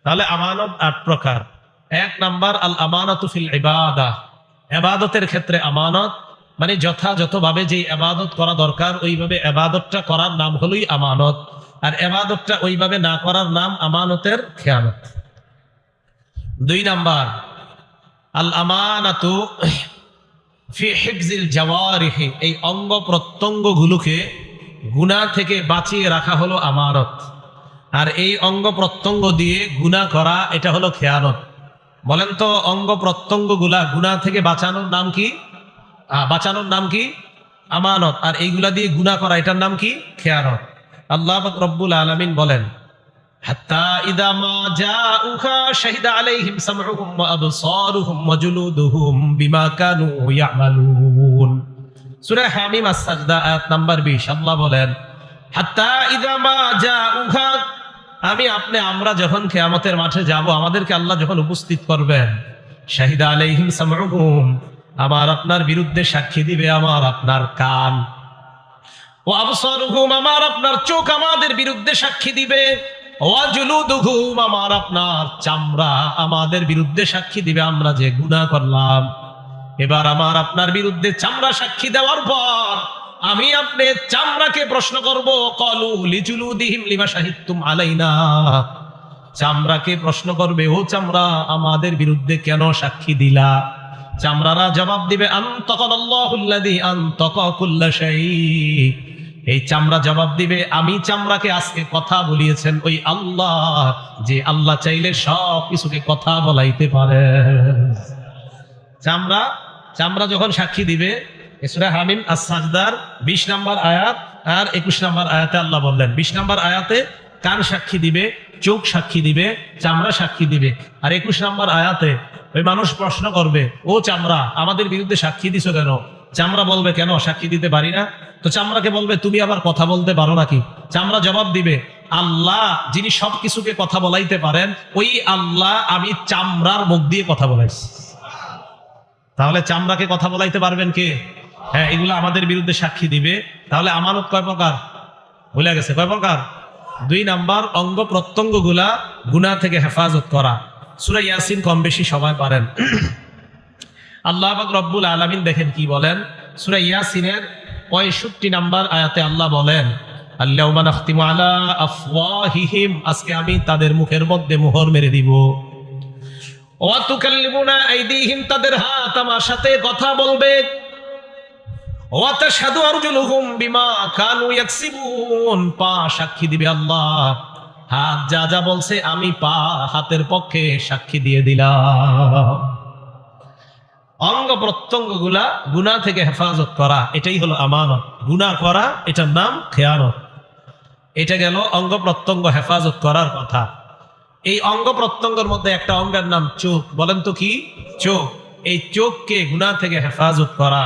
তাহলে আমানত ৮ প্রকার। ১ নাম্বার আল আমানাতু ফিল ইবাদাহ, ইবাদতের ক্ষেত্রে আমানত, মানে যথাযথভাবে যে ইবাদত করা দরকার ওইভাবে ইবাদতটা করার নাম হলোই আমানত, আর ইবাদতটা ওইভাবে না করার নাম আমানতের খেয়ানত। ২ নাম্বার আল আমানাতু ফি হিফজিল জাওয়ারিহি, এই অঙ্গ প্রত্যঙ্গগুলোকে গুনাহ থেকে বাঁচিয়ে রাখা হলো আমানত, আর এই অঙ্গ প্রত্যঙ্গ দিয়ে গুনাহ করা এটা হলো খেয়ানত। বলেন তো অঙ্গ প্রত্যঙ্গগুলা গুনাহ থেকে বাঁচানোর নাম কি? বাঁচানোর নাম কি? আমানত। আর এইগুলা দিয়ে গুনাহ করা এটার নাম কি? খেয়ানত। আল্লাহ পাক রব্বুল আলামিন বলেন, হাত্তা ইদা মা জাউকা শাহিদা আলাইহিম সামউহুম ওয়া আবসারুহুম ওয়া জুলুদুহুম বিমা কানু ইয়ামালুন। সূরা হামিম আস-সাজদা আয়াত নাম্বার ২০। আল্লাহ বলেন, হাত্তা ইদা মা জাউকা, আমি আপনি আমরা যখন কিয়ামতের মাঠে যাব, আমাদেরকে আল্লাহ যখন উপস্থিত করবেন, শাহিদা আলাইহিম সামউহুম, আমার আপনার বিরুদ্ধে সাক্ষী দিবে আমার আপনার কান, ওয়া আবসারুহুম, আমার আপনার চোখ আমাদের বিরুদ্ধে সাক্ষী দিবে, ওয়া জুলুদুহুম, আমার আপনার চামড়া আমাদের বিরুদ্ধে সাক্ষী দিবে আমরা যে গুনাহ করলাম। এবার আমার আপনার বিরুদ্ধে চামড়া সাক্ষী দেওয়ার পর আমি আপনি চামড়াকে প্রশ্ন করব, ক্বালু লিজুলুদিহিম লিমা শাহিদতুম আলাইনা, চামড়াকে প্রশ্ন করবে, ও চামড়া আমাদের বিরুদ্ধে কেন সাক্ষী দিলা? চামড়ারা জবাব দিবে, আনতাকাল্লাহুল্লাযী আনতাকা কুল্লা শাই, এই চামড়া জবাব দিবে, আমি চামড়াকে আজকে কথা বলিয়েছেন ওই আল্লাহ, যে আল্লাহ চাইলে সব কিছুকে কথা বলাইতে পারে। চামড়া যখন সাক্ষী দিবে, সূরা হামিম আস-সাজদার ২০ নম্বর আয়াত আর ২১ নম্বর আয়াতে আল্লাহ বললেন, ২০ নম্বর আয়াতে কান সাক্ষী দিবে, চোখ সাক্ষী দিবে, চামড়া সাক্ষী দিবে, আর ২১ নম্বর আয়াতে ওই মানুষ প্রশ্ন করবে, ও চামড়া আমাদের বিরুদ্ধে সাক্ষী দিছো কেন? চামড়া বলবে, কেন সাক্ষী দিতে পারি না। তো চামড়াকে বলবে, তুমি আবার কথা বলতে পারো নাকি? চামড়া জবাব দিবে, আল্লাহ যিনি সবকিছুকে কথা বলাইতে পারেন, ওই আল্লাহ আমি চামড়ার মুখ দিয়ে কথা বলাইছি। তাহলে চামড়াকে কথা বলাইতে পারবেন কে? হ্যাঁ, এগুলো আমাদের বিরুদ্ধে সাক্ষী দিবে। তাহলে আমানত কয় প্রকার? ভুলে গেছে, কয় প্রকার? ২ নাম্বার অঙ্গ প্রত্যঙ্গ গুলা গুনাহ থেকে হেফাজত করা। সূরা ইয়াসিন কম বেশি সবাই পারেন। আল্লাহ পাক রব্বুল আলামিন দেখেন কি বলেন, সূরা ইয়াসিনের ৬৫ নাম্বার আয়াতে আল্লাহ বলেন, আল্লাহুম্মা নাখতিমু আলা আফওয়াহিহিম, আজকে আমি তাদের মুখের মধ্যে মোহর মেরে দিব, ওয়া তুকাল্লিমুনা আইদিহিম, তাদের হাত আমার সাথে কথা বলবে, ওয়া তাশহাদু আরজুলুহুম বিমা কানু ইয়াকসিবুন, পা সাক্ষী দিবে আল্লাহ, হাত যা যা বলছে আমি পা হাতের পক্ষে সাক্ষী দিয়ে দিলাম। অঙ্গ প্রত্যঙ্গ গুলা গুনাহ থেকে হেফাজত করা, এটাই হলো আমানত। গুনাহ করা এটার নাম খেয়ানত। এটা গেল অঙ্গ প্রত্যঙ্গ হেফাজত করার কথা। এই অঙ্গ প্রত্যঙ্গের মধ্যে একটা অঙ্গের নাম চোখ। বলেন তো কি? চোখ। এই চোখকে গুনাহ থেকে হেফাজত করা।